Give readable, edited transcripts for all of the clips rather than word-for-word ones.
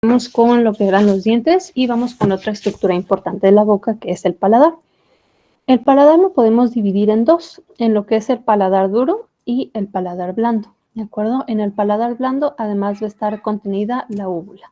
Vamos con lo que eran los dientes y vamos con otra estructura importante de la boca, que es el paladar. El paladar lo podemos dividir en dos, en lo que es el paladar duro y el paladar blando, ¿de acuerdo? En el paladar blando, además va a estar contenida la úvula.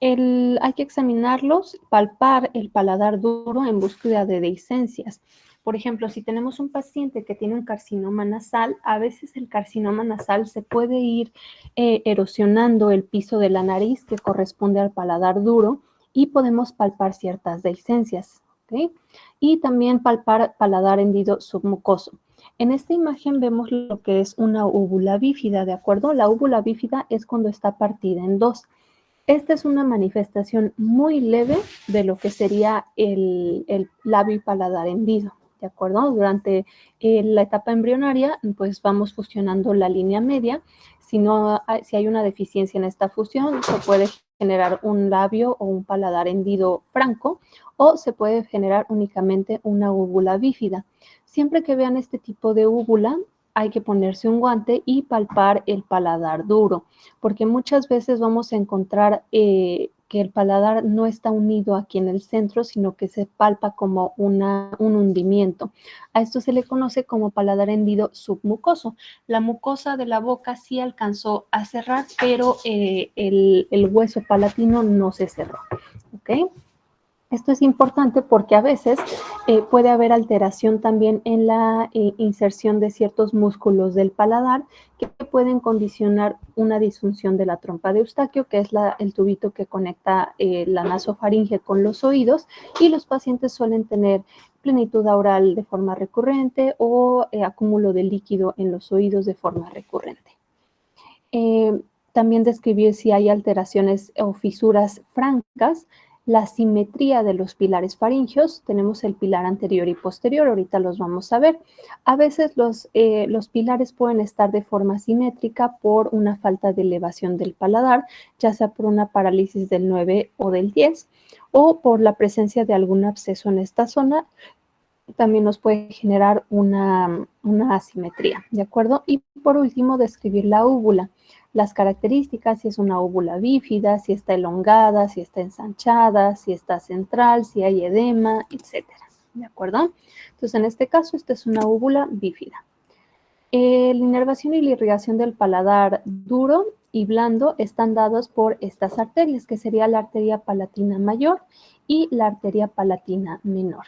Hay que examinarlos, palpar el paladar duro en búsqueda de dehiscencias. Por ejemplo, si tenemos un paciente que tiene un carcinoma nasal, a veces el carcinoma nasal se puede ir erosionando el piso de la nariz que corresponde al paladar duro y podemos palpar ciertas dehiscencias, ¿ok? Y también palpar paladar hendido submucoso. En esta imagen vemos lo que es una úvula bífida, ¿de acuerdo? La úvula bífida es cuando está partida en dos. Esta es una manifestación muy leve de lo que sería el labio y paladar hendido, ¿de acuerdo? Durante la etapa embrionaria, pues vamos fusionando la línea media. Si hay una deficiencia en esta fusión, se puede generar un labio o un paladar hendido franco, o se puede generar únicamente una úvula bífida. Siempre que vean este tipo de úvula, hay que ponerse un guante y palpar el paladar duro, porque muchas veces vamos a encontrar que el paladar no está unido aquí en el centro, sino que se palpa como un hundimiento. A esto se le conoce como paladar hendido submucoso. La mucosa de la boca sí alcanzó a cerrar, pero el hueso palatino no se cerró, ¿ok? Esto es importante porque a veces puede haber alteración también en la inserción de ciertos músculos del paladar que pueden condicionar una disfunción de la trompa de Eustaquio, que es el tubito que conecta la nasofaringe con los oídos, y los pacientes suelen tener plenitud oral de forma recurrente o acúmulo de líquido en los oídos de forma recurrente. También describir si hay alteraciones o fisuras francas, la simetría de los pilares faringeos. Tenemos el pilar anterior y posterior, ahorita los vamos a ver. A veces los pilares pueden estar de forma simétrica por una falta de elevación del paladar, ya sea por una parálisis del 9 o del 10, o por la presencia de algún absceso en esta zona. También nos puede generar una asimetría, ¿de acuerdo? Y por último, describir la úvula. Las características, si es una úvula bífida, si está elongada, si está ensanchada, si está central, si hay edema, etcétera, ¿de acuerdo? Entonces, en este caso, esta es una úvula bífida. La inervación y la irrigación del paladar duro y blando están dados por estas arterias, que sería la arteria palatina mayor y la arteria palatina menor.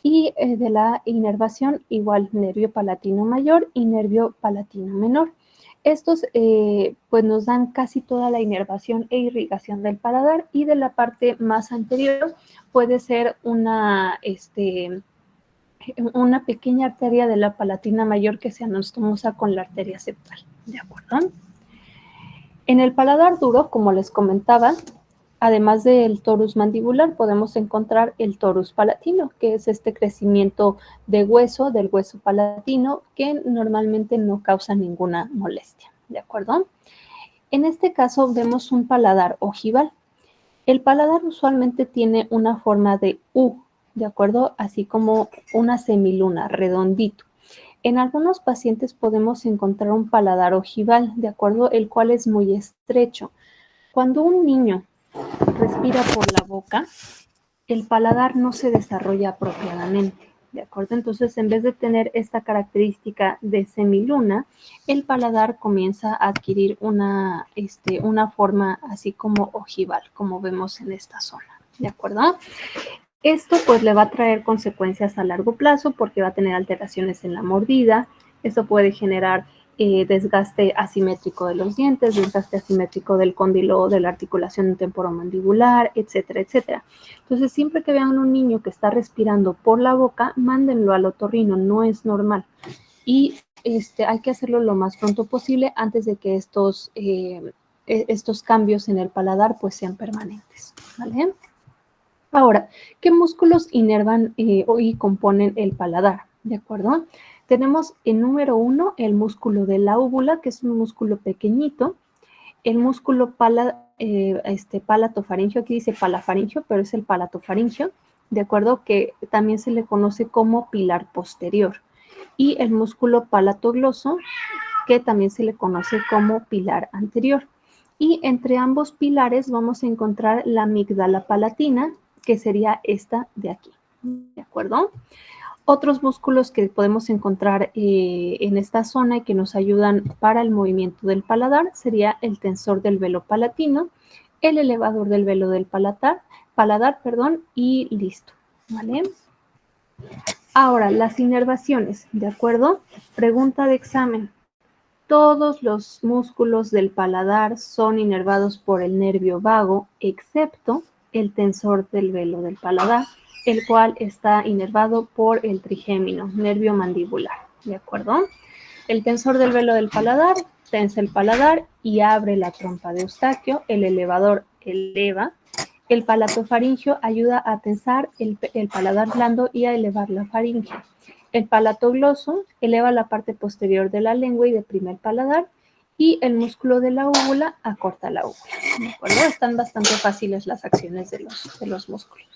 Y de la inervación, igual nervio palatino mayor y nervio palatino menor. Estos pues nos dan casi toda la inervación e irrigación del paladar, y de la parte más anterior puede ser una pequeña arteria de la palatina mayor que se anastomosa con la arteria septal, ¿de acuerdo? En el paladar duro, como les comentaba, además del torus mandibular, podemos encontrar el torus palatino, que es este crecimiento de hueso, del hueso palatino, que normalmente no causa ninguna molestia, ¿de acuerdo? En este caso vemos un paladar ojival. El paladar usualmente tiene una forma de U, ¿de acuerdo? Así como una semiluna, redondito. En algunos pacientes podemos encontrar un paladar ojival, ¿de acuerdo? El cual es muy estrecho. Cuando un niño respira por la boca, el paladar no se desarrolla apropiadamente, ¿de acuerdo? Entonces, en vez de tener esta característica de semiluna, el paladar comienza a adquirir una forma así como ojival, como vemos en esta zona, ¿de acuerdo? Esto pues le va a traer consecuencias a largo plazo porque va a tener alteraciones en la mordida. Esto puede generar desgaste asimétrico de los dientes, desgaste asimétrico del cóndilo de la articulación temporomandibular, etcétera, etcétera. Entonces, siempre que vean un niño que está respirando por la boca, mándenlo al otorrino, no es normal. Y hay que hacerlo lo más pronto posible antes de que estos cambios en el paladar pues sean permanentes, ¿vale? Ahora, ¿qué músculos inervan y componen el paladar? ¿De acuerdo? Tenemos el número 1, el músculo de la úvula, que es un músculo pequeñito. El músculo palatofaringio, aquí dice palafaringio, pero es el palatofaringio, ¿de acuerdo? Que también se le conoce como pilar posterior. Y el músculo palatogloso, que también se le conoce como pilar anterior. Y entre ambos pilares vamos a encontrar la amígdala palatina, que sería esta de aquí, ¿de acuerdo? Otros músculos que podemos encontrar en esta zona y que nos ayudan para el movimiento del paladar sería el tensor del velo palatino, el elevador del velo del paladar, y listo, ¿vale? Ahora, las inervaciones, ¿de acuerdo? Pregunta de examen. Todos los músculos del paladar son inervados por el nervio vago, excepto el tensor del velo del paladar, el cual está inervado por el trigémino, nervio mandibular, ¿de acuerdo? El tensor del velo del paladar tensa el paladar y abre la trompa de Eustaquio, el elevador eleva, el palatofaringio ayuda a tensar el paladar blando y a elevar la faringe. El palatogloso eleva la parte posterior de la lengua y deprime el paladar, y el músculo de la úvula acorta la úvula. ¿De acuerdo? Están bastante fáciles las acciones de los músculos.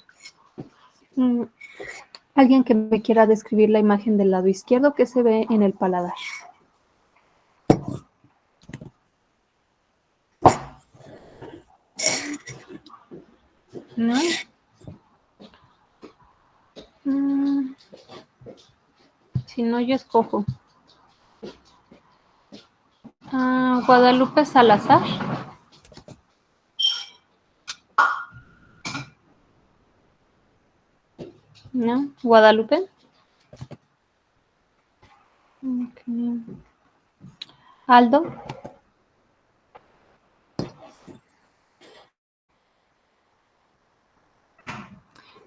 Alguien que me quiera describir la imagen del lado izquierdo que se ve en el paladar. ¿No? Si no, yo escojo. Guadalupe Salazar. ¿No? Guadalupe. Okay. Aldo.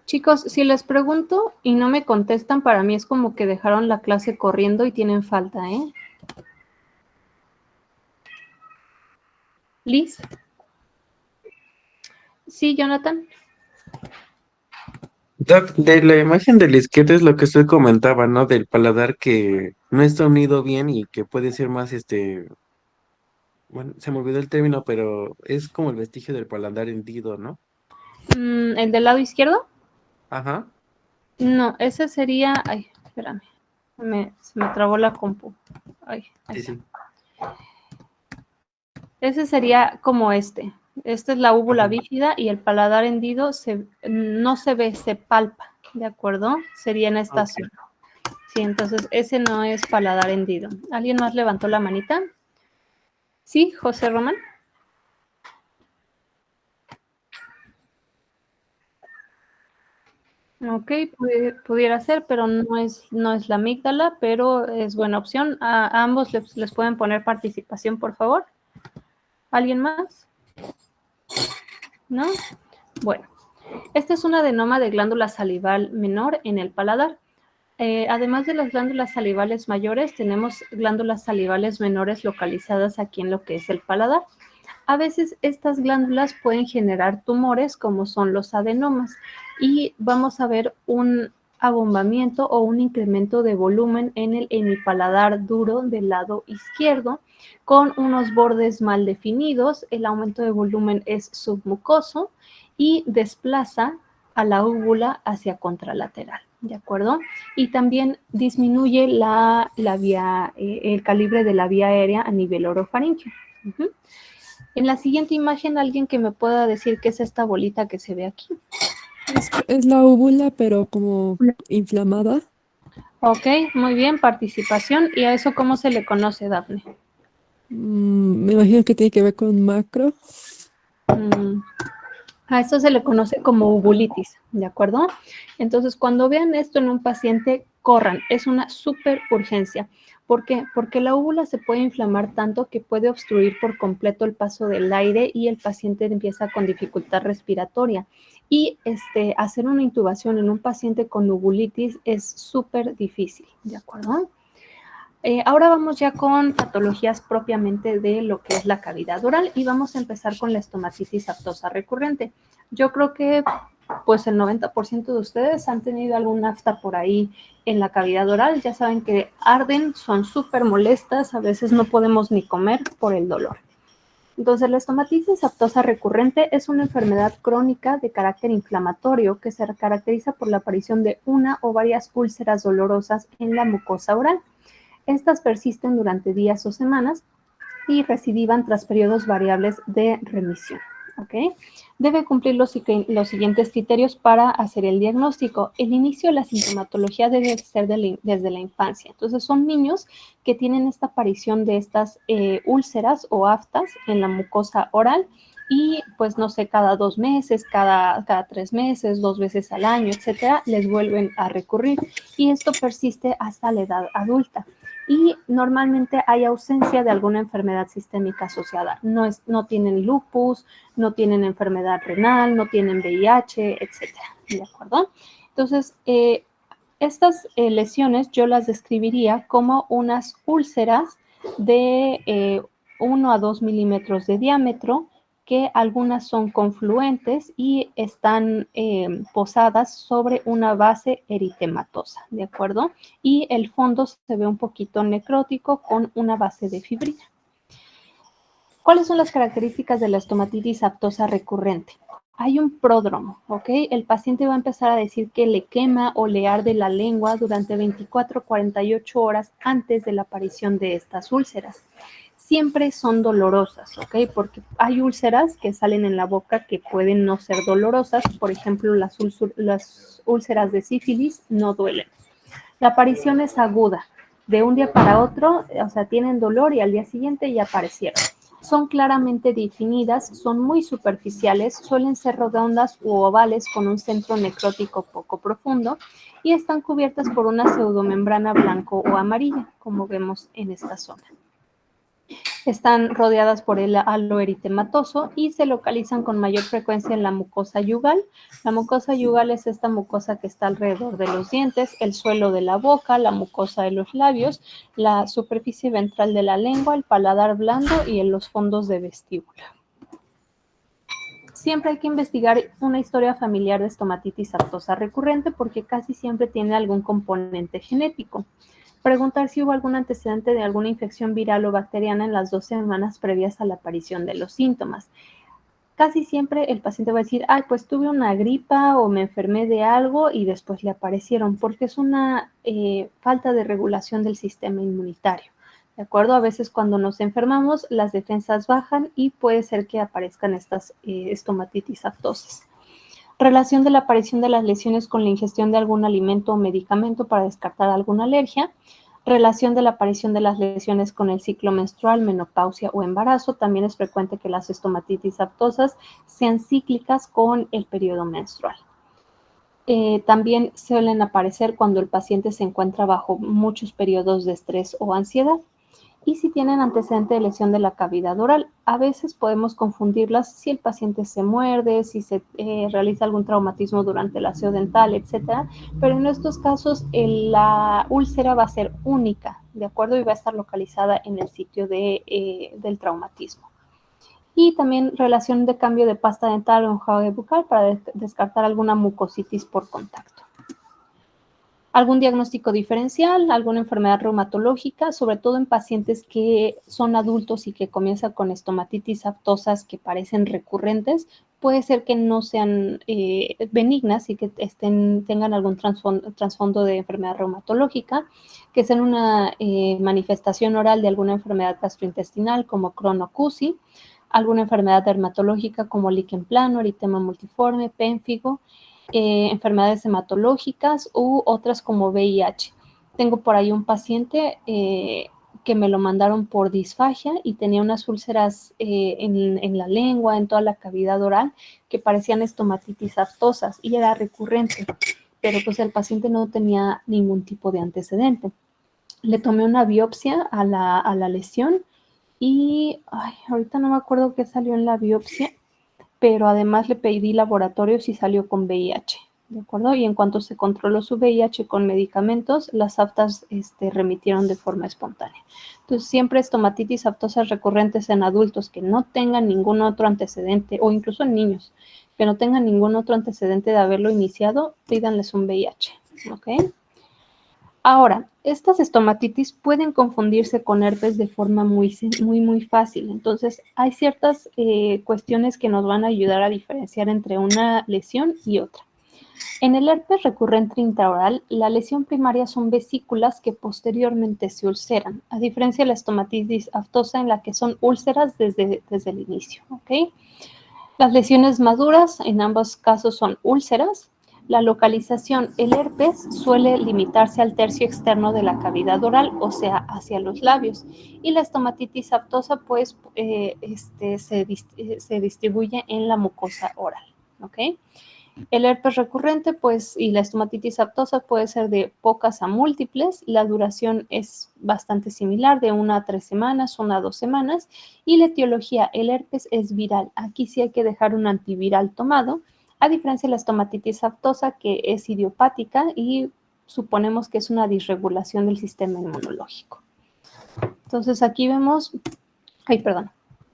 Chicos, si les pregunto y no me contestan, para mí es como que dejaron la clase corriendo y tienen falta, ¿eh? Liz. Sí, Jonathan. Doc, de la imagen de la izquierda es lo que usted comentaba, ¿no? Del paladar que no está unido bien y que puede ser más, bueno, se me olvidó el término, pero es como el vestigio del paladar hendido, ¿no? ¿El del lado izquierdo? Ajá. No, ese sería... Ay, espérame. Se me trabó la compu. Ay, ahí Sí, está. sí. Ese sería como este. Esta es la úvula Ajá. bífida y el paladar hendido no se ve, se palpa, ¿de acuerdo? Sería en esta Ok. zona. Sí, entonces ese no es paladar hendido. ¿Alguien más levantó la manita? Sí, José Román. Ok, pudiera ser, pero no es la amígdala, pero es buena opción. A ambos les pueden poner participación, por favor. ¿Alguien más? ¿No? Bueno, esta es un adenoma de glándula salival menor en el paladar. Además de las glándulas salivales mayores, tenemos glándulas salivales menores localizadas aquí en lo que es el paladar. A veces estas glándulas pueden generar tumores como son los adenomas, y vamos a ver un abombamiento o un incremento de volumen en el hemipaladar duro del lado izquierdo con unos bordes mal definidos. El aumento de volumen es submucoso y desplaza a la úvula hacia contralateral, ¿de acuerdo? Y también disminuye el calibre de la vía aérea a nivel orofaríngeo. En la siguiente imagen, alguien que me pueda decir qué es esta bolita que se ve aquí. Es la úvula, pero como inflamada. Ok, muy bien, participación. ¿Y a eso cómo se le conoce, Dafne? Me imagino que tiene que ver con macro. Mm, A esto se le conoce como uvulitis, ¿de acuerdo? Entonces, cuando vean esto en un paciente, corran. Es una súper urgencia. ¿Por qué? Porque la úvula se puede inflamar tanto que puede obstruir por completo el paso del aire y el paciente empieza con dificultad respiratoria. Y hacer una intubación en un paciente con uvulitis es súper difícil, ¿de acuerdo? Ahora vamos ya con patologías propiamente de lo que es la cavidad oral y vamos a empezar con la estomatitis aftosa recurrente. Yo creo que pues el 90% de ustedes han tenido algún afta por ahí en la cavidad oral. Ya saben que arden, son súper molestas, a veces no podemos ni comer por el dolor. Entonces, la estomatitis aftosa recurrente es una enfermedad crónica de carácter inflamatorio que se caracteriza por la aparición de una o varias úlceras dolorosas en la mucosa oral. Estas persisten durante días o semanas y recidivan tras periodos variables de remisión. ¿Ok? Debe cumplir los siguientes criterios para hacer el diagnóstico. El inicio de la sintomatología debe ser desde la infancia. Entonces, son niños que tienen esta aparición de estas úlceras o aftas en la mucosa oral y, pues, no sé, cada 2 meses, cada 3 meses, 2 veces al año, etcétera, les vuelven a recurrir y esto persiste hasta la edad adulta. Y normalmente hay ausencia de alguna enfermedad sistémica asociada. No tienen lupus, no tienen enfermedad renal, no tienen VIH, etcétera. ¿De acuerdo? Entonces, estas lesiones yo las describiría como unas úlceras de 1 a 2 milímetros de diámetro, que algunas son confluentes y están posadas sobre una base eritematosa, ¿de acuerdo? Y el fondo se ve un poquito necrótico con una base de fibrina. ¿Cuáles son las características de la estomatitis aftosa recurrente? Hay un pródromo, ¿ok? El paciente va a empezar a decir que le quema o le arde la lengua durante 24 a 48 horas antes de la aparición de estas úlceras. Siempre son dolorosas, ¿ok? Porque hay úlceras que salen en la boca que pueden no ser dolorosas. Por ejemplo, las úlceras de sífilis no duelen. La aparición es aguda. De un día para otro, o sea, tienen dolor y al día siguiente ya aparecieron. Son claramente definidas, son muy superficiales, suelen ser redondas u ovales con un centro necrótico poco profundo y están cubiertas por una pseudomembrana blanco o amarilla, como vemos en esta zona. Están rodeadas por el halo eritematoso y se localizan con mayor frecuencia en la mucosa yugal. La mucosa yugal es esta mucosa que está alrededor de los dientes, el suelo de la boca, la mucosa de los labios, la superficie ventral de la lengua, el paladar blando y en los fondos de vestíbulo. Siempre hay que investigar una historia familiar de estomatitis aftosa recurrente porque casi siempre tiene algún componente genético. Preguntar si hubo algún antecedente de alguna infección viral o bacteriana en las 2 semanas previas a la aparición de los síntomas. Casi siempre el paciente va a decir, ay, pues tuve una gripa o me enfermé de algo y después le aparecieron, porque es una falta de regulación del sistema inmunitario. ¿De acuerdo? A veces cuando nos enfermamos, las defensas bajan y puede ser que aparezcan estas estomatitis aftosas. Relación de la aparición de las lesiones con la ingestión de algún alimento o medicamento para descartar alguna alergia. Relación de la aparición de las lesiones con el ciclo menstrual, menopausia o embarazo. También es frecuente que las estomatitis aftosas sean cíclicas con el periodo menstrual. También suelen aparecer cuando el paciente se encuentra bajo muchos periodos de estrés o ansiedad. Y si tienen antecedente de lesión de la cavidad oral, a veces podemos confundirlas si el paciente se muerde, si se realiza algún traumatismo durante el aseo dental, etcétera. Pero en estos casos la úlcera va a ser única, ¿de acuerdo? Y va a estar localizada en el sitio del traumatismo. Y también relación de cambio de pasta dental o enjuague bucal para descartar alguna mucositis por contacto. Algún diagnóstico diferencial, alguna enfermedad reumatológica, sobre todo en pacientes que son adultos y que comienzan con estomatitis aftosas que parecen recurrentes, puede ser que no sean benignas y que tengan algún trasfondo de enfermedad reumatológica, que sean una manifestación oral de alguna enfermedad gastrointestinal como Crohn o CUSI, alguna enfermedad dermatológica como líquen plano, eritema multiforme, pénfigo, enfermedades hematológicas u otras como VIH. Tengo por ahí un paciente que me lo mandaron por disfagia y tenía unas úlceras en la lengua, en toda la cavidad oral, que parecían estomatitis aftosas y era recurrente, pero pues el paciente no tenía ningún tipo de antecedente. Le tomé una biopsia a la lesión y ahorita no me acuerdo qué salió en la biopsia, pero además le pedí laboratorios y salió con VIH, ¿de acuerdo? Y en cuanto se controló su VIH con medicamentos, las aftas remitieron de forma espontánea. Entonces, siempre estomatitis aftosas recurrentes en adultos que no tengan ningún otro antecedente, o incluso en niños, que no tengan ningún otro antecedente de haberlo iniciado, pídanles un VIH, ¿ok? Ahora, estas estomatitis pueden confundirse con herpes de forma muy fácil. Entonces, hay ciertas cuestiones que nos van a ayudar a diferenciar entre una lesión y otra. En el herpes recurrente intraoral, la lesión primaria son vesículas que posteriormente se ulceran, a diferencia de la estomatitis aftosa en la que son úlceras desde el inicio, ¿ok? Las lesiones maduras en ambos casos son úlceras. La localización, el herpes suele limitarse al tercio externo de la cavidad oral, o sea, hacia los labios. Y la estomatitis aftosa, pues, se distribuye en la mucosa oral, ¿ok? El herpes recurrente, pues, y la estomatitis aftosa puede ser de pocas a múltiples. La duración es bastante similar, de 1 a 3 semanas, 1 a 2 semanas. Y la etiología, el herpes es viral. Aquí sí hay que dejar un antiviral tomado, a diferencia de la estomatitis aftosa, que es idiopática y suponemos que es una disregulación del sistema inmunológico. Entonces aquí vemos,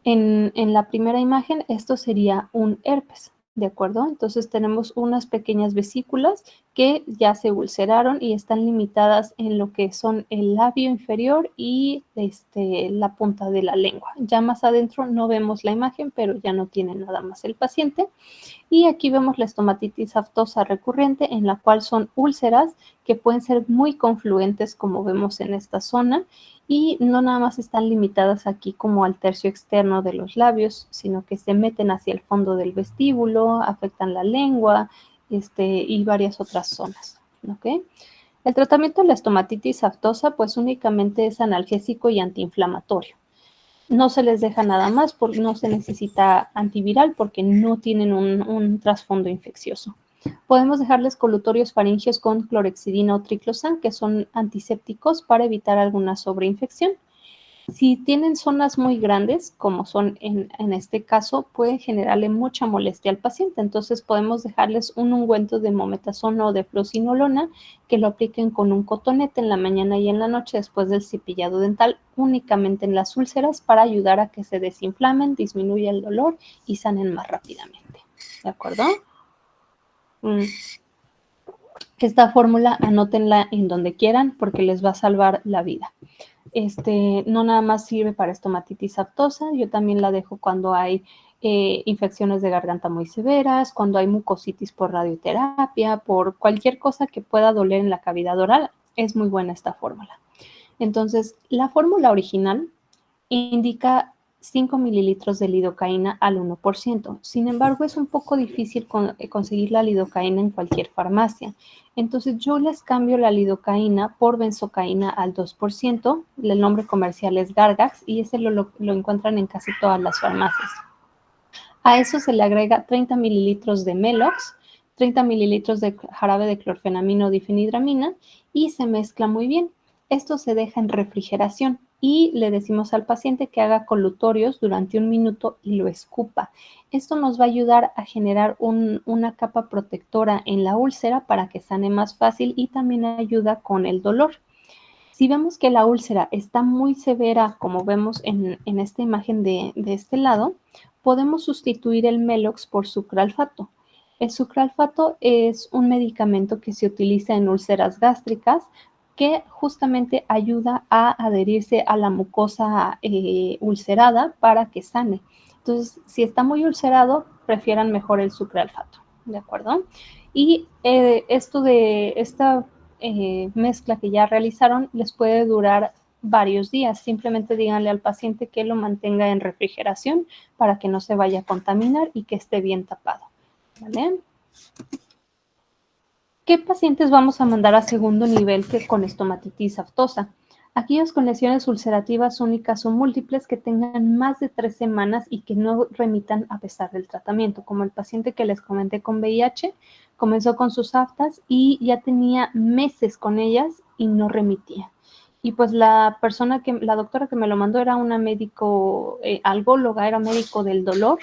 en la primera imagen esto sería un herpes. ¿De acuerdo? Entonces tenemos unas pequeñas vesículas que ya se ulceraron y están limitadas en lo que son el labio inferior y la punta de la lengua. Ya más adentro no vemos la imagen, pero ya no tiene nada más el paciente. Y aquí vemos la estomatitis aftosa recurrente, en la cual son úlceras que pueden ser muy confluentes, como vemos en esta zona, y no nada más están limitadas aquí como al tercio externo de los labios, sino que se meten hacia el fondo del vestíbulo, afectan la lengua, y varias otras zonas, ¿ok? El tratamiento de la estomatitis aftosa, pues únicamente es analgésico y antiinflamatorio. No se les deja nada más, porque no se necesita antiviral porque no tienen un trasfondo infeccioso. Podemos dejarles colutorios faringios con clorhexidina o triclosan, que son antisépticos para evitar alguna sobreinfección. Si tienen zonas muy grandes, como son en este caso, puede generarle mucha molestia al paciente. Entonces podemos dejarles un ungüento de mometasona o de fluocinolona que lo apliquen con un cotonete en la mañana y en la noche después del cepillado dental, únicamente en las úlceras, para ayudar a que se desinflamen, disminuya el dolor y sanen más rápidamente. ¿De acuerdo? Esta fórmula anótenla en donde quieran porque les va a salvar la vida. No nada más sirve para estomatitis aftosa, yo también la dejo cuando hay infecciones de garganta muy severas, cuando hay mucositis por radioterapia, por cualquier cosa que pueda doler en la cavidad oral, es muy buena esta fórmula. Entonces, la fórmula original indica 5 mililitros de lidocaína al 1%. Sin embargo, es un poco difícil conseguir la lidocaína en cualquier farmacia. Entonces, yo les cambio la lidocaína por benzocaína al 2%. El nombre comercial es Gargax y ese lo encuentran en casi todas las farmacias. A eso se le agrega 30 mililitros de Melox, 30 mililitros de jarabe de clorfenamina o difenhidramina y se mezcla muy bien. Esto se deja en refrigeración y le decimos al paciente que haga colutorios durante 1 minuto y lo escupa. Esto nos va a ayudar a generar una capa protectora en la úlcera para que sane más fácil y también ayuda con el dolor. Si vemos que la úlcera está muy severa, como vemos en esta imagen de este lado, podemos sustituir el Melox por sucralfato. El sucralfato es un medicamento que se utiliza en úlceras gástricas que justamente ayuda a adherirse a la mucosa ulcerada para que sane. Entonces, si está muy ulcerado, prefieran mejor el sucralfato, ¿de acuerdo? Y esta mezcla que ya realizaron les puede durar varios días. Simplemente díganle al paciente que lo mantenga en refrigeración para que no se vaya a contaminar y que esté bien tapado, ¿vale? ¿Qué pacientes vamos a mandar a segundo nivel que con estomatitis aftosa? Aquellos con lesiones ulcerativas únicas o múltiples que tengan más de 3 semanas y que no remitan a pesar del tratamiento, como el paciente que les comenté con VIH, comenzó con sus aftas y ya tenía meses con ellas y no remitía. Y pues la doctora que me lo mandó era una médico algóloga, era médico del dolor,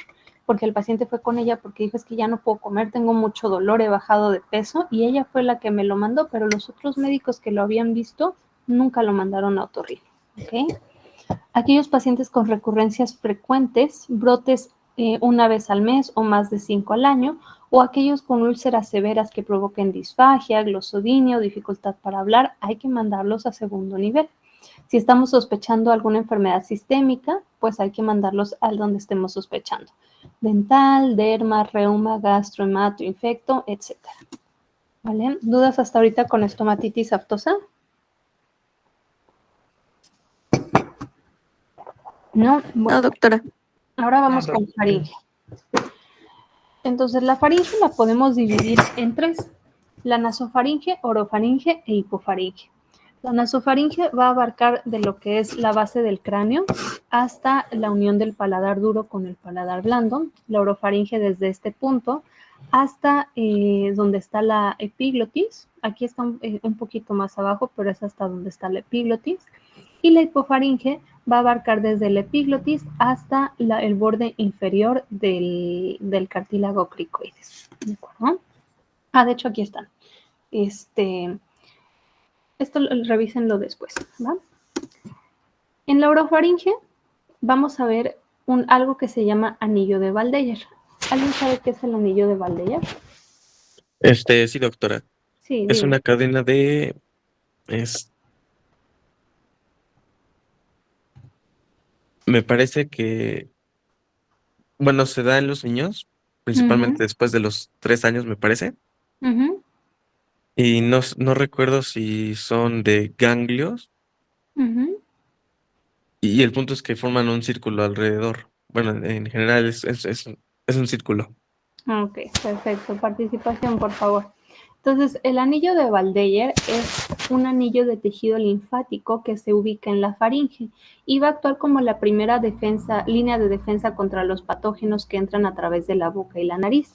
porque el paciente fue con ella porque dijo, es que ya no puedo comer, tengo mucho dolor, he bajado de peso, y ella fue la que me lo mandó, pero los otros médicos que lo habían visto nunca lo mandaron a otorrino, ¿ok? Aquellos pacientes con recurrencias frecuentes, brotes una vez al mes o más de 5 al año, o aquellos con úlceras severas que provoquen disfagia, glosodinia o dificultad para hablar, hay que mandarlos a segundo nivel. Si estamos sospechando alguna enfermedad sistémica, pues hay que mandarlos al donde estemos sospechando. Dental, derma, reuma, gastro, hemato, infecto, etc. ¿Vale? ¿Dudas hasta ahorita con estomatitis aftosa? No, bueno. No, doctora. Ahora vamos con faringe. Entonces, la faringe la podemos dividir en tres: la nasofaringe, orofaringe e hipofaringe. La nasofaringe va a abarcar de lo que es la base del cráneo hasta la unión del paladar duro con el paladar blando. La orofaringe desde este punto hasta donde está la epiglotis. Aquí está un poquito más abajo, pero es hasta donde está la epiglotis. Y la hipofaringe va a abarcar desde la epiglotis hasta el borde inferior del cartílago cricoides. ¿De acuerdo? De hecho, aquí están. Esto revísenlo después, ¿va? En la orofaringe vamos a ver algo que se llama anillo de Waldeyer. ¿Alguien sabe qué es el anillo de Waldeyer? Sí, doctora. Sí, Es dime. una cadena de... Me parece que, bueno, se da en los niños, principalmente después de los 3 años, me parece. Ujú, Y no recuerdo si son de ganglios. ujú. Y el punto es que forman un círculo alrededor. Bueno, en general es un círculo. Ok, perfecto. Participación, por favor. Entonces, el anillo de Waldeyer es un anillo de tejido linfático que se ubica en la faringe y va a actuar como la primera línea de defensa contra los patógenos que entran a través de la boca y la nariz.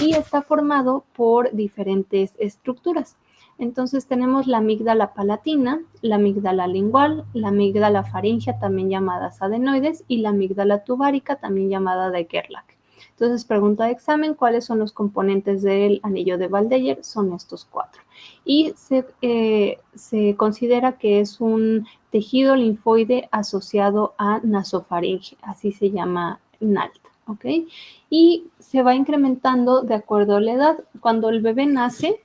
Y está formado por diferentes estructuras. Entonces tenemos la amígdala palatina, la amígdala lingual, la amígdala faríngea, también llamadas adenoides, y la amígdala tubárica, también llamada de Gerlach. Entonces, pregunta de examen, ¿cuáles son los componentes del anillo de Waldeyer? Son estos 4. Y se considera que es un tejido linfoide asociado a nasofaringe, así se llama NALT, ¿ok? Y se va incrementando de acuerdo a la edad. Cuando el bebé nace,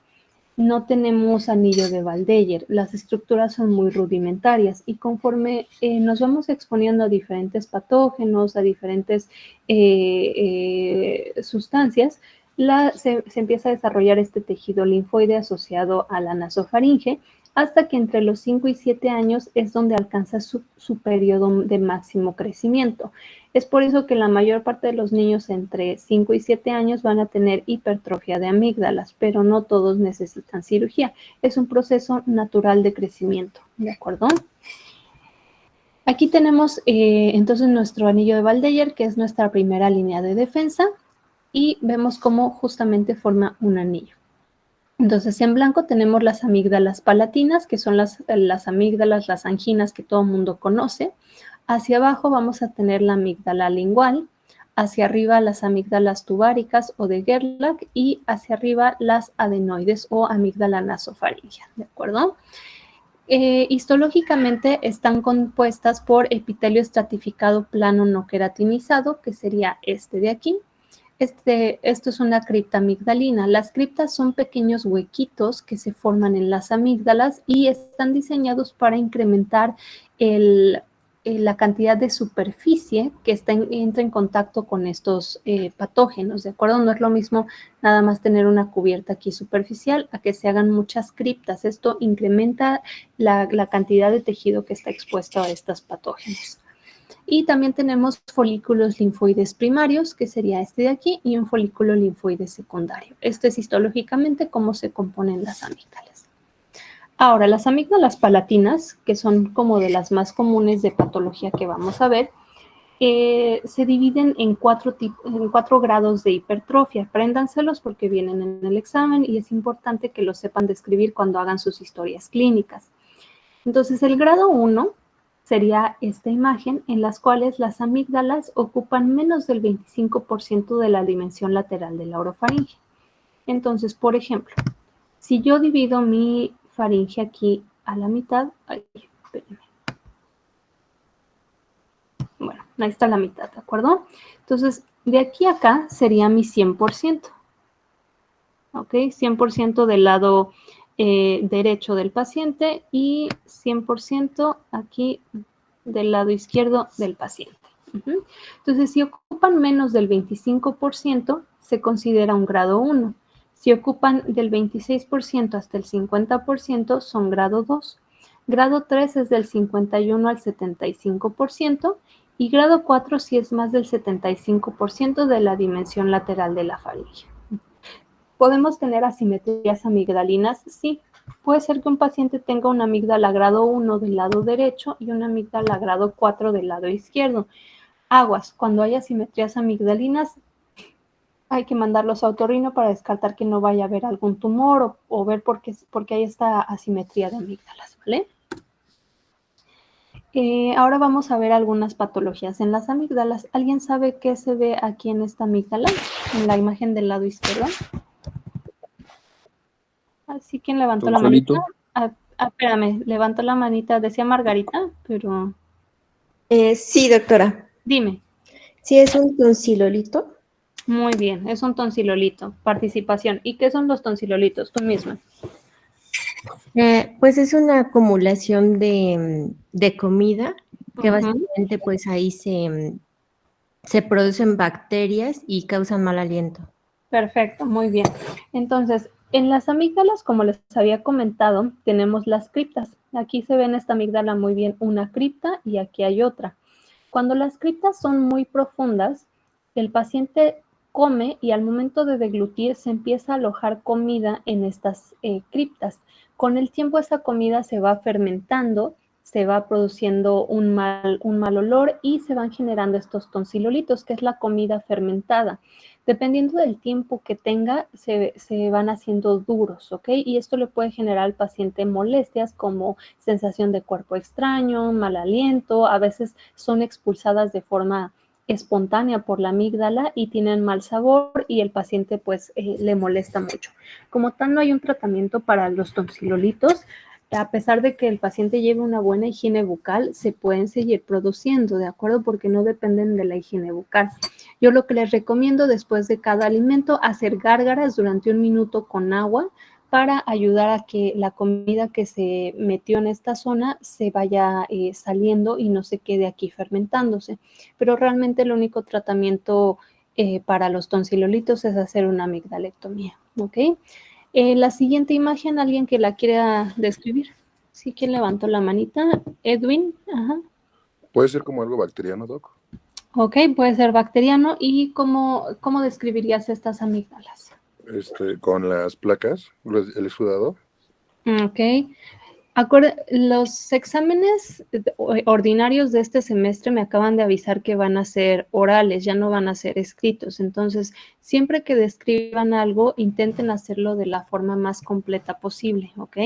no tenemos anillo de Waldeyer, las estructuras son muy rudimentarias y conforme nos vamos exponiendo a diferentes patógenos, a diferentes sustancias, se empieza a desarrollar este tejido linfoide asociado a la nasofaringe hasta que entre los 5 y 7 años es donde alcanza su periodo de máximo crecimiento. Es por eso que la mayor parte de los niños entre 5 y 7 años van a tener hipertrofia de amígdalas, pero no todos necesitan cirugía. Es un proceso natural de crecimiento, ¿de acuerdo? Aquí tenemos entonces nuestro anillo de Waldeyer, que es nuestra primera línea de defensa, y vemos cómo justamente forma un anillo. Entonces, en blanco tenemos las amígdalas palatinas, que son las amígdalas, las anginas que todo el mundo conoce. Hacia abajo vamos a tener la amígdala lingual, hacia arriba las amígdalas tubáricas o de Gerlach y hacia arriba las adenoides o amígdala nasofaringea, ¿de acuerdo? Histológicamente están compuestas por epitelio estratificado plano no queratinizado, que sería este de aquí. Esto es una cripta amigdalina. Las criptas son pequeños huequitos que se forman en las amígdalas y están diseñados para incrementar la cantidad de superficie que entra en contacto con estos patógenos, ¿de acuerdo? No es lo mismo nada más tener una cubierta aquí superficial a que se hagan muchas criptas. Esto incrementa la cantidad de tejido que está expuesto a estos patógenos. Y también tenemos folículos linfoides primarios, que sería este de aquí, y un folículo linfoide secundario. Esto es histológicamente cómo se componen las amígdalas. Ahora, las amígdalas palatinas, que son como de las más comunes de patología que vamos a ver, se dividen en 4 grados de hipertrofia. Apréndanselos porque vienen en el examen y es importante que los sepan describir cuando hagan sus historias clínicas. Entonces, el grado 1 sería esta imagen en las cuales las amígdalas ocupan menos del 25% de la dimensión lateral de la orofaringe. Entonces, por ejemplo, si yo divido mi faringe aquí a la mitad, espérenme. Bueno, ahí está la mitad, ¿de acuerdo? Entonces, de aquí a acá sería mi 100%. ¿Ok? 100% del lado derecho del paciente y 100% aquí del lado izquierdo del paciente. Entonces, si ocupan menos del 25%, se considera un grado 1. Si ocupan del 26% hasta el 50%, son grado 2. Grado 3 es del 51 al 75% y grado 4 si es más del 75% de la dimensión lateral de la faringe. ¿Podemos tener asimetrías amigdalinas? Sí. Puede ser que un paciente tenga una amígdala grado 1 del lado derecho y una amígdala grado 4 del lado izquierdo. Aguas, cuando hay asimetrías amigdalinas, hay que mandarlos a otorrino para descartar que no vaya a haber algún tumor o ver por qué hay esta asimetría de amígdalas, ¿vale? Ahora vamos a ver algunas patologías en las amígdalas. ¿Alguien sabe qué se ve aquí en esta amígdala? En la imagen del lado izquierdo. Así que levantó la manita. Espérame, levantó la manita. Decía Margarita, pero... Sí, doctora. Dime. Sí, es un tonsilolito. Muy bien, es un tonsilolito. Participación. ¿Y qué son los tonsilolitos? Tú misma. Pues es una acumulación de comida que básicamente pues ahí se producen bacterias y causan mal aliento. Perfecto, muy bien. Entonces, en las amígdalas, como les había comentado, tenemos las criptas. Aquí se ve en esta amígdala muy bien una cripta y aquí hay otra. Cuando las criptas son muy profundas, el paciente come y al momento de deglutir se empieza a alojar comida en estas criptas. Con el tiempo esa comida se va fermentando, se va produciendo un mal olor y se van generando estos tonsilolitos, que es la comida fermentada. Dependiendo del tiempo que tenga, se van haciendo duros, ¿ok? Y esto le puede generar al paciente molestias como sensación de cuerpo extraño, mal aliento, a veces son expulsadas de forma espontánea por la amígdala y tienen mal sabor y el paciente pues le molesta mucho. Como tal, no hay un tratamiento para los tonsilolitos. A pesar de que el paciente lleve una buena higiene bucal, se pueden seguir produciendo, ¿de acuerdo? Porque no dependen de la higiene bucal. Yo lo que les recomiendo después de cada alimento, hacer gárgaras durante 1 minuto con agua para ayudar a que la comida que se metió en esta zona se vaya saliendo y no se quede aquí fermentándose. Pero realmente el único tratamiento para los tonsilolitos es hacer una amigdalectomía, ¿ok? La siguiente imagen, ¿alguien que la quiera describir? Sí, ¿quién levantó la manita? Edwin. Ajá. ¿Puede ser como algo bacteriano, Doc? Ok, puede ser bacteriano. ¿Y cómo describirías estas amígdalas? Con las placas, el exudado. Ok. Los exámenes ordinarios de este semestre me acaban de avisar que van a ser orales, ya no van a ser escritos. Entonces, siempre que describan algo, intenten hacerlo de la forma más completa posible, ¿ok?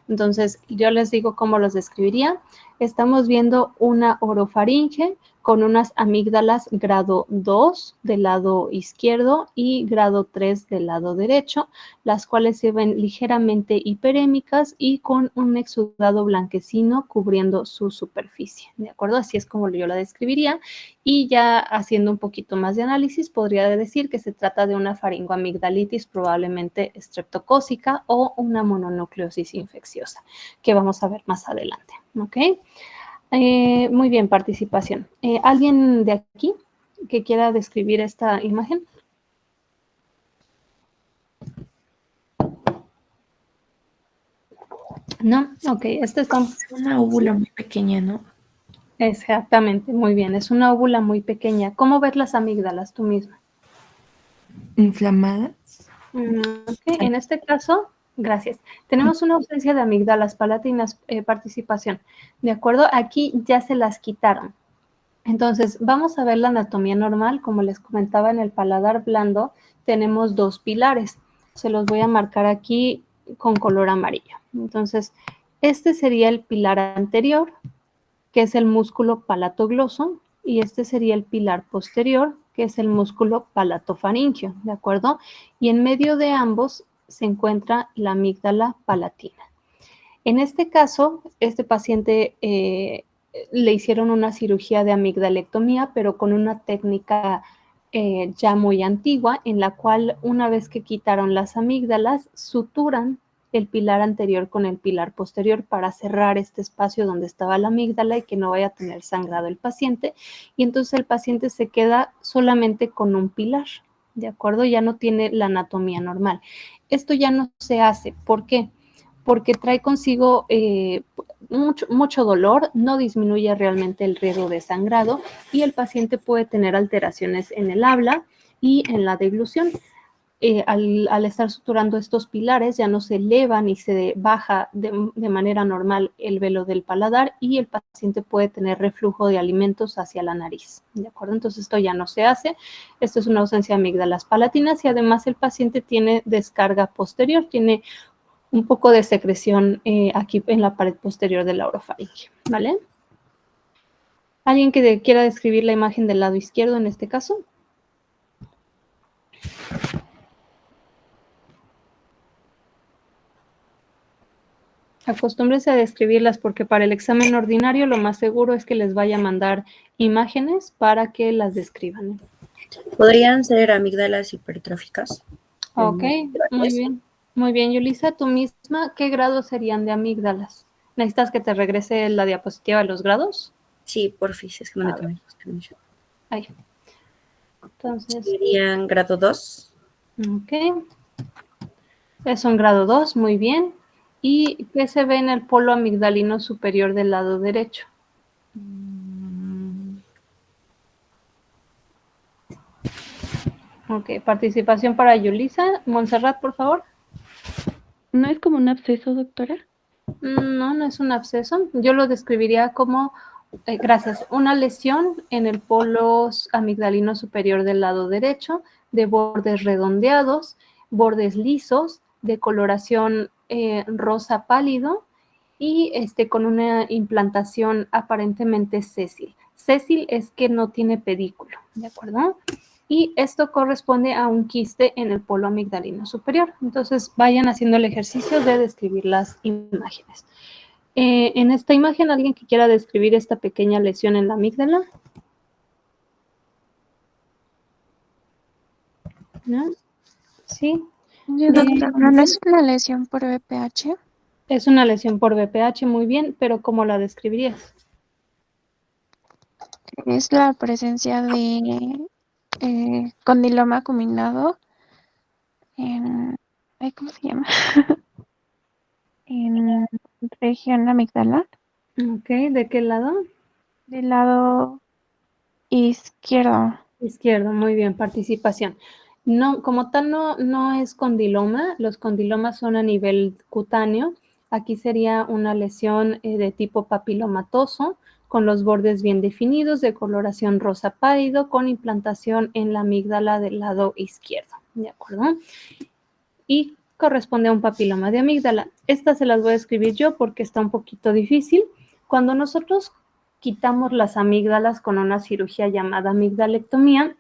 Entonces, yo les digo cómo los describiría. Estamos viendo una orofaringe con unas amígdalas grado 2 del lado izquierdo y grado 3 del lado derecho, las cuales se ven ligeramente hiperémicas y con un exudado blanquecino cubriendo su superficie, ¿de acuerdo? Así es como yo la describiría. Y ya haciendo un poquito más de análisis, podría decir que se trata de una faringoamigdalitis probablemente estreptocócica o una mononucleosis infecciosa, que vamos a ver más adelante, ¿ok? Muy bien, participación. ¿Alguien de aquí que quiera describir esta imagen? No, ok, esta es una óvula muy pequeña, ¿no? Exactamente, muy bien, es una óvula muy pequeña. ¿Cómo ves las amígdalas tú misma? Inflamadas. Ok, en este caso, gracias. Tenemos una ausencia de amígdalas palatinas, participación. ¿De acuerdo? Aquí ya se las quitaron. Entonces, vamos a ver la anatomía normal. Como les comentaba, en el paladar blando tenemos 2 pilares. Se los voy a marcar aquí con color amarillo. Entonces, este sería el pilar anterior, que es el músculo palatogloso, y este sería el pilar posterior, que es el músculo palatofaringeo, ¿de acuerdo? Y en medio de ambos se encuentra la amígdala palatina. En este caso, este paciente le hicieron una cirugía de amigdalectomía, pero con una técnica ya muy antigua, en la cual una vez que quitaron las amígdalas, suturan el pilar anterior con el pilar posterior para cerrar este espacio donde estaba la amígdala y que no vaya a tener sangrado el paciente. Y entonces el paciente se queda solamente con un pilar, ¿de acuerdo? Ya no tiene la anatomía normal. Esto ya no se hace. ¿Por qué? Porque trae consigo mucho dolor, no disminuye realmente el riesgo de sangrado y el paciente puede tener alteraciones en el habla y en la deglución. Al estar suturando estos pilares ya no se eleva ni se baja de manera normal el velo del paladar y el paciente puede tener reflujo de alimentos hacia la nariz, ¿de acuerdo? Entonces esto ya no se hace, esto es una ausencia de amígdalas palatinas y además el paciente tiene descarga posterior, tiene un poco de secreción aquí en la pared posterior de la orofaringe, ¿vale? ¿Alguien que quiera describir la imagen del lado izquierdo en este caso? Acostúmbrense a describirlas porque para el examen ordinario lo más seguro es que les vaya a mandar imágenes para que las describan. ¿Podrían ser amígdalas hipertróficas? Ok, muy bien. Muy bien, Yulisa, tú misma, ¿qué grados serían de amígdalas? ¿Necesitas que te regrese la diapositiva de los grados? Sí, porfis, es que no me A tomé screenshot. Ahí. Entonces, Serían grado 2. ok. Es un grado 2, muy bien. ¿Y qué se ve en el polo amigdalino superior del lado derecho? Ok, participación para Yulisa. Montserrat, por favor. ¿No es como un absceso, doctora? No, no es un absceso. Yo lo describiría como, gracias, una lesión en el polo amigdalino superior del lado derecho, de bordes redondeados, bordes lisos, de coloración rosa pálido y con una implantación aparentemente sésil. Sésil es que no tiene pedículo, ¿de acuerdo? Y esto corresponde a un quiste en el polo amigdalino superior. Entonces, vayan haciendo el ejercicio de describir las imágenes. En esta imagen, ¿alguien que quiera describir esta pequeña lesión en la amígdala? ¿No? ¿Sí? Doctora, ¿no es una lesión por VPH? Es una lesión por VPH, muy bien, pero ¿cómo la describirías? Es la presencia de condiloma acuminado en, ay, ¿cómo se llama? En región amigdalar, Ok, ¿de qué lado? del lado izquierdo. Izquierdo, muy bien, participación. No, como tal no es condiloma, los condilomas son a nivel cutáneo. Aquí sería una lesión de tipo papilomatoso, con los bordes bien definidos, de coloración rosa pálido, con implantación en la amígdala del lado izquierdo, ¿de acuerdo? Y corresponde a un papiloma de amígdala. Estas se las voy a escribir yo porque está un poquito difícil. Cuando nosotros quitamos las amígdalas con una cirugía llamada amigdalectomía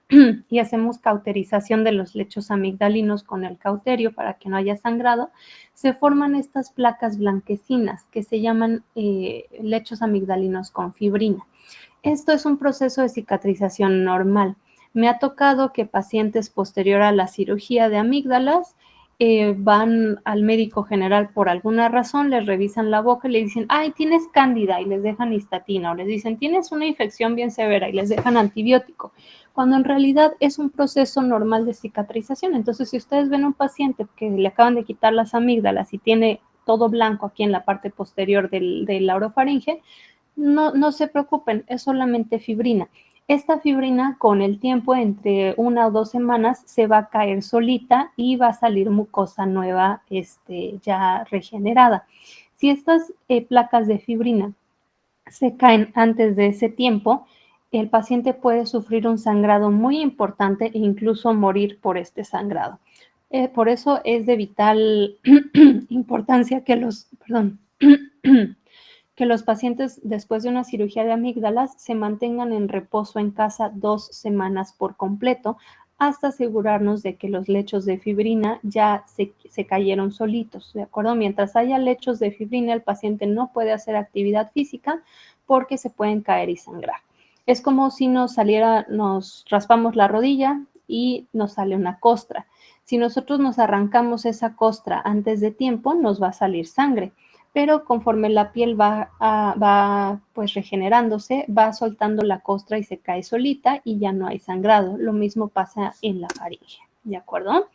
y hacemos cauterización de los lechos amigdalinos con el cauterio para que no haya sangrado, se forman estas placas blanquecinas que se llaman lechos amigdalinos con fibrina. Esto es un proceso de cicatrización normal. Me ha tocado que pacientes posterior a la cirugía de amígdalas van al médico general por alguna razón, les revisan la boca y le dicen, ay, tienes cándida y les dejan histatina, o les dicen, tienes una infección bien severa y les dejan antibiótico, cuando en realidad es un proceso normal de cicatrización. Entonces, si ustedes ven a un paciente que le acaban de quitar las amígdalas y tiene todo blanco aquí en la parte posterior de la orofaringe, no se preocupen, es solamente fibrina. Esta fibrina con el tiempo, entre 1 o 2 semanas, se va a caer solita y va a salir mucosa nueva ya regenerada. Si estas placas de fibrina se caen antes de ese tiempo, el paciente puede sufrir un sangrado muy importante e incluso morir por este sangrado. Por eso es de vital importancia que que los pacientes después de una cirugía de amígdalas se mantengan en reposo en casa 2 semanas por completo hasta asegurarnos de que los lechos de fibrina ya se cayeron solitos, ¿de acuerdo? Mientras haya lechos de fibrina, el paciente no puede hacer actividad física porque se pueden caer y sangrar. Es como si nos raspamos la rodilla y nos sale una costra. Si nosotros nos arrancamos esa costra antes de tiempo, nos va a salir sangre, pero conforme la piel va pues regenerándose, va soltando la costra y se cae solita y ya no hay sangrado. Lo mismo pasa en la faringe, ¿de acuerdo?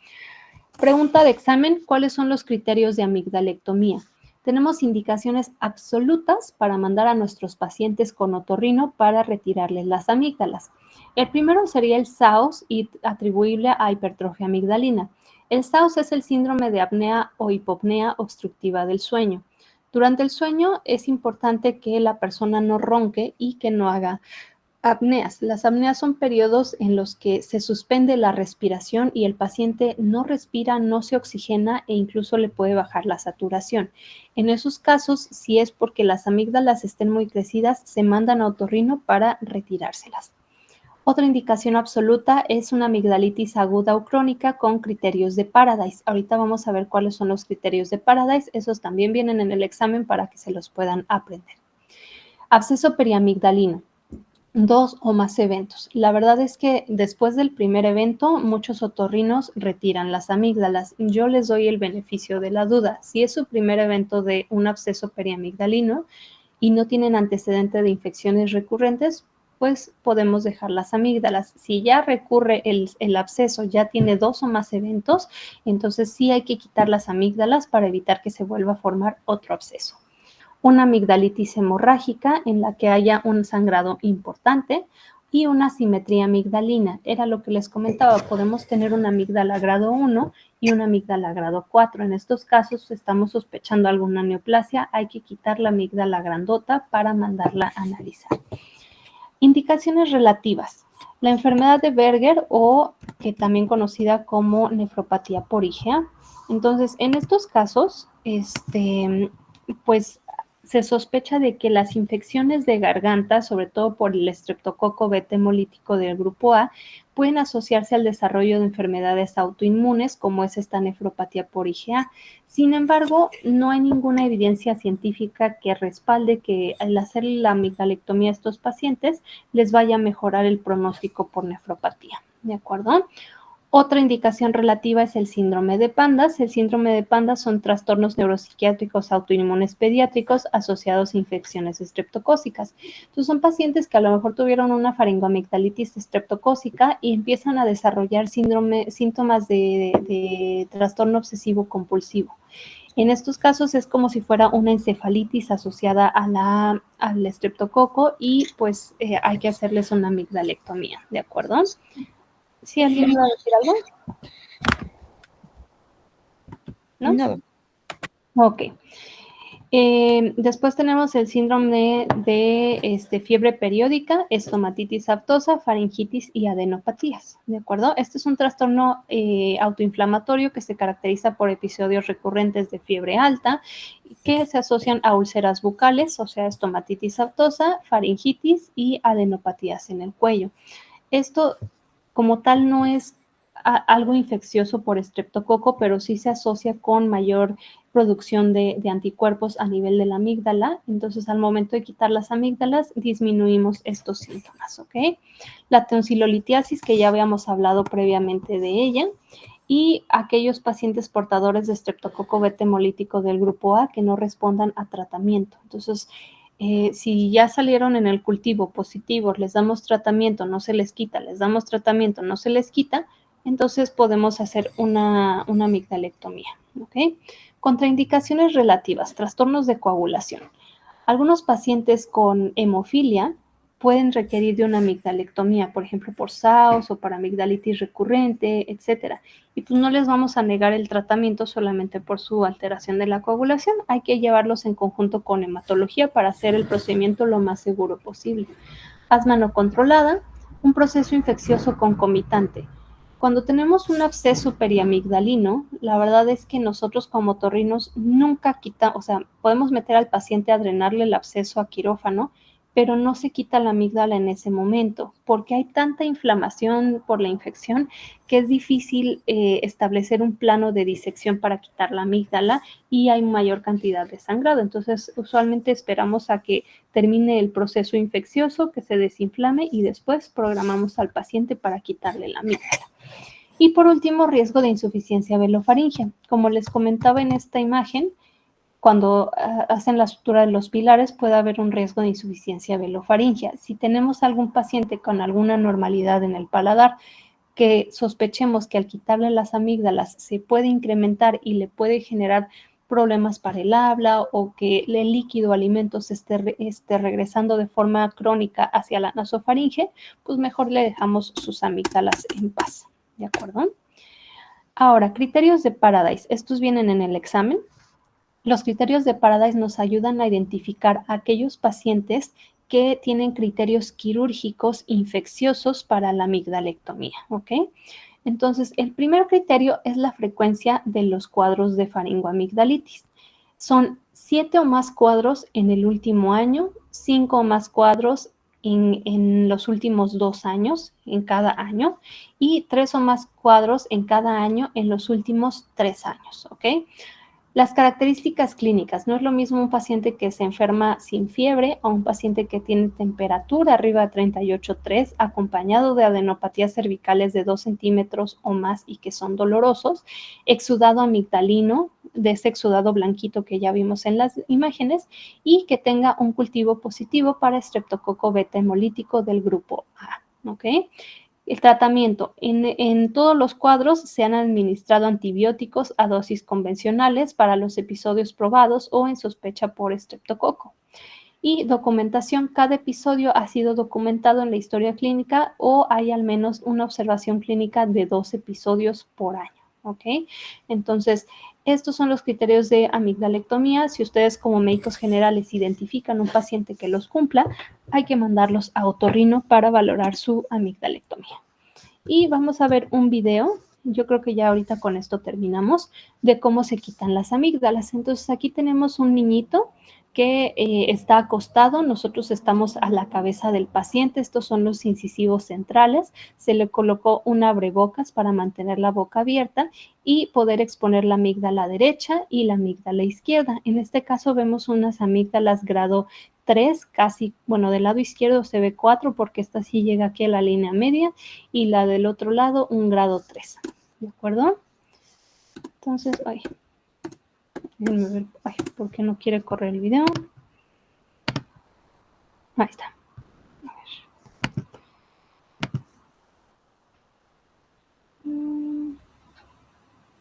Pregunta de examen, ¿cuáles son los criterios de amigdalectomía? Tenemos indicaciones absolutas para mandar a nuestros pacientes con otorrino para retirarles las amígdalas. El primero sería el SAOS y atribuible a hipertrofia amigdalina. El SAOS es el síndrome de apnea o hipopnea obstructiva del sueño. Durante el sueño es importante que la persona no ronque y que no haga apneas. Las apneas son periodos en los que se suspende la respiración y el paciente no respira, no se oxigena e incluso le puede bajar la saturación. En esos casos, si es porque las amígdalas estén muy crecidas, se mandan a otorrino para retirárselas. Otra indicación absoluta es una amigdalitis aguda o crónica con criterios de Paradise. Ahorita vamos a ver cuáles son los criterios de Paradise. Esos también vienen en el examen para que se los puedan aprender. Absceso periamigdalino. 2 o más eventos. La verdad es que después del primer evento, muchos otorrinos retiran las amígdalas. Yo les doy el beneficio de la duda. Si es su primer evento de un absceso periamigdalino y no tienen antecedente de infecciones recurrentes, pues podemos dejar las amígdalas. Si ya recurre el absceso, ya tiene 2 o más eventos, entonces sí hay que quitar las amígdalas para evitar que se vuelva a formar otro absceso. Una amigdalitis hemorrágica en la que haya un sangrado importante y una simetría amigdalina. Era lo que les comentaba, podemos tener una amígdala grado 1 y una amígdala grado 4. En estos casos estamos sospechando alguna neoplasia, hay que quitar la amígdala grandota para mandarla a analizar. Indicaciones relativas. La enfermedad de Berger o que también conocida como nefropatía porígea. Entonces, en estos casos, pues se sospecha de que las infecciones de garganta, sobre todo por el estreptococo beta hemolítico del grupo A, pueden asociarse al desarrollo de enfermedades autoinmunes, como es esta nefropatía por IgA. Sin embargo, no hay ninguna evidencia científica que respalde que al hacer la amigdalectomía a estos pacientes les vaya a mejorar el pronóstico por nefropatía. ¿De acuerdo? Otra indicación relativa es el síndrome de Pandas. El síndrome de Pandas son trastornos neuropsiquiátricos autoinmunes pediátricos asociados a infecciones estreptocócicas. Entonces son pacientes que a lo mejor tuvieron una faringoamigdalitis estreptocócica y empiezan a desarrollar síntomas de trastorno obsesivo compulsivo. En estos casos es como si fuera una encefalitis asociada al estreptococo y pues hay que hacerles una amigdalectomía, ¿de acuerdo? ¿Sí alguien iba a decir algo? ¿No? No. Ok. Después tenemos el síndrome de fiebre periódica, estomatitis aftosa, faringitis y adenopatías, ¿de acuerdo? Este es un trastorno autoinflamatorio que se caracteriza por episodios recurrentes de fiebre alta que se asocian a úlceras bucales, o sea, estomatitis aftosa, faringitis y adenopatías en el cuello. Esto como tal no es algo infeccioso por estreptococo, pero sí se asocia con mayor producción de anticuerpos a nivel de la amígdala. Entonces, al momento de quitar las amígdalas, disminuimos estos síntomas, ¿ok? La tonsilolitiasis, que ya habíamos hablado previamente de ella, y aquellos pacientes portadores de estreptococo beta hemolítico del grupo A que no respondan a tratamiento. Entonces, si ya salieron en el cultivo positivos, les damos tratamiento, no se les quita, les damos tratamiento, no se les quita, entonces podemos hacer una amigdalectomía, ¿ok? Contraindicaciones relativas, trastornos de coagulación. Algunos pacientes con hemofilia pueden requerir de una amigdalectomía, por ejemplo, por SAOS o para amigdalitis recurrente, etcétera. Y pues no les vamos a negar el tratamiento solamente por su alteración de la coagulación. Hay que llevarlos en conjunto con hematología para hacer el procedimiento lo más seguro posible. Asma no controlada, un proceso infeccioso concomitante. Cuando tenemos un absceso periamigdalino, la verdad es que nosotros como otorrinos nunca quitamos, o sea, podemos meter al paciente a drenarle el absceso a quirófano, pero no se quita la amígdala en ese momento, porque hay tanta inflamación por la infección que es difícil establecer un plano de disección para quitar la amígdala y hay mayor cantidad de sangrado. Entonces, usualmente esperamos a que termine el proceso infeccioso, que se desinflame y después programamos al paciente para quitarle la amígdala. Y por último, riesgo de insuficiencia velofaríngea. Como les comentaba en esta imagen, cuando hacen la sutura de los pilares puede haber un riesgo de insuficiencia velofaríngea. Si tenemos algún paciente con alguna anormalidad en el paladar, que sospechemos que al quitarle las amígdalas se puede incrementar y le puede generar problemas para el habla o que el líquido alimentos esté regresando de forma crónica hacia la nasofaringe, pues mejor le dejamos sus amígdalas en paz, ¿de acuerdo? Ahora, criterios de Paradise. Estos vienen en el examen. Los criterios de Paradise nos ayudan a identificar a aquellos pacientes que tienen criterios quirúrgicos infecciosos para la amigdalectomía, ¿ok? Entonces, el primer criterio es la frecuencia de los cuadros de faringoamigdalitis. Son 7 o más cuadros en el último año, 5 o más cuadros en los últimos 2 años, en cada año, y 3 o más cuadros en cada año en los últimos 3 años, ¿ok? Las características clínicas. No es lo mismo un paciente que se enferma sin fiebre o un paciente que tiene temperatura arriba de 38,3 acompañado de adenopatías cervicales de 2 centímetros o más y que son dolorosos, exudado amigdalino, de ese exudado blanquito que ya vimos en las imágenes, y que tenga un cultivo positivo para estreptococo beta hemolítico del grupo A, ¿ok? El tratamiento. En todos los cuadros se han administrado antibióticos a dosis convencionales para los episodios probados o en sospecha por estreptococo. Y documentación. Cada episodio ha sido documentado en la historia clínica o hay al menos una observación clínica de 2 episodios por año. ¿Ok? Entonces, estos son los criterios de amigdalectomía. Si ustedes como médicos generales identifican un paciente que los cumpla, hay que mandarlos a otorrino para valorar su amigdalectomía. Y vamos a ver un video, yo creo que ya ahorita con esto terminamos, de cómo se quitan las amígdalas. Entonces aquí tenemos un niñito que está acostado, nosotros estamos a la cabeza del paciente, estos son los incisivos centrales, se le colocó un abrebocas para mantener la boca abierta y poder exponer la amígdala derecha y la amígdala izquierda. En este caso vemos unas amígdalas grado 3, casi, bueno, del lado izquierdo se ve 4 porque esta sí llega aquí a la línea media y la del otro lado un grado 3, ¿de acuerdo? Entonces, déjenme ver, ¿por qué no quiere correr el video? Ahí está. A ver.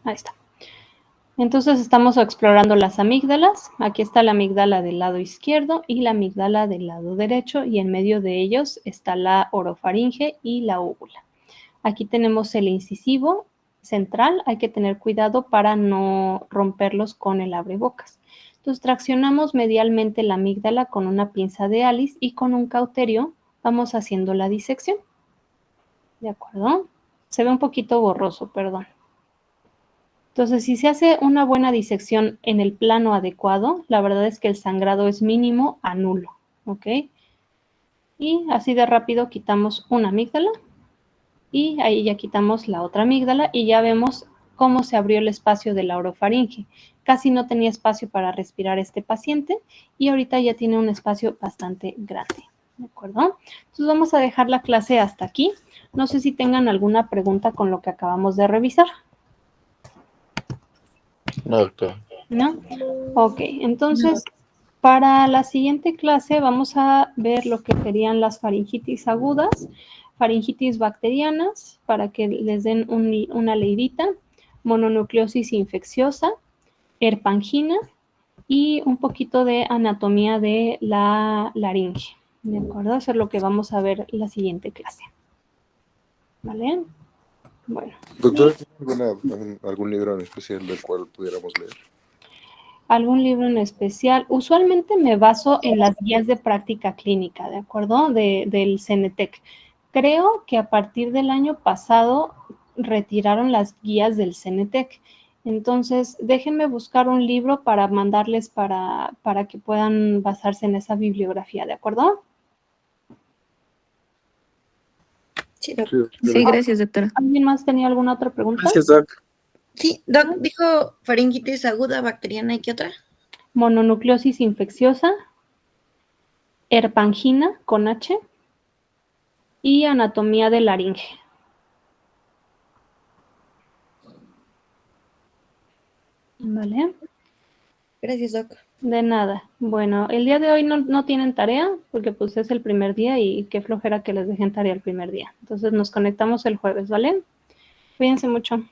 Ahí está. Entonces estamos explorando las amígdalas. Aquí está la amígdala del lado izquierdo y la amígdala del lado derecho y en medio de ellos está la orofaringe y la úvula. Aquí tenemos el incisivo central. Hay que tener cuidado para no romperlos con el abrebocas. Entonces traccionamos medialmente la amígdala con una pinza de Alice y con un cauterio vamos haciendo la disección. ¿De acuerdo? Se ve un poquito borroso, perdón. Entonces, si se hace una buena disección en el plano adecuado, la verdad es que el sangrado es mínimo a nulo, ¿ok? Y así de rápido quitamos una amígdala y ahí ya quitamos la otra amígdala y ya vemos cómo se abrió el espacio de la orofaringe. Casi no tenía espacio para respirar este paciente y ahorita ya tiene un espacio bastante grande, ¿de acuerdo? Entonces vamos a dejar la clase hasta aquí. No sé si tengan alguna pregunta con lo que acabamos de revisar. No, doctor. ¿No? Ok, entonces para la siguiente clase vamos a ver lo que serían las faringitis agudas, faringitis bacterianas, para que les den una leidita, mononucleosis infecciosa, herpangina y un poquito de anatomía de la laringe. ¿De acuerdo? Eso es lo que vamos a ver en la siguiente clase. ¿Vale? Bueno. Doctor, ¿tiene algún libro en especial del cual pudiéramos leer? ¿Algún libro en especial? Usualmente me baso en las guías de práctica clínica, ¿de acuerdo? Del CENETEC. Creo que a partir del año pasado retiraron las guías del CENETEC. Entonces, déjenme buscar un libro para mandarles para que puedan basarse en esa bibliografía, ¿de acuerdo? Sí, Doc. Sí, gracias, doctora. ¿Alguien más tenía alguna otra pregunta? Gracias, Doc. Sí, Doc, dijo faringitis aguda, bacteriana, ¿y qué otra? Mononucleosis infecciosa, herpangina con H y anatomía de laringe. ¿vale? Gracias, Doc. De nada. Bueno, el día de hoy no tienen tarea porque pues es el primer día y qué flojera que les dejen tarea el primer día. Entonces nos conectamos el jueves, ¿vale? Cuídense mucho.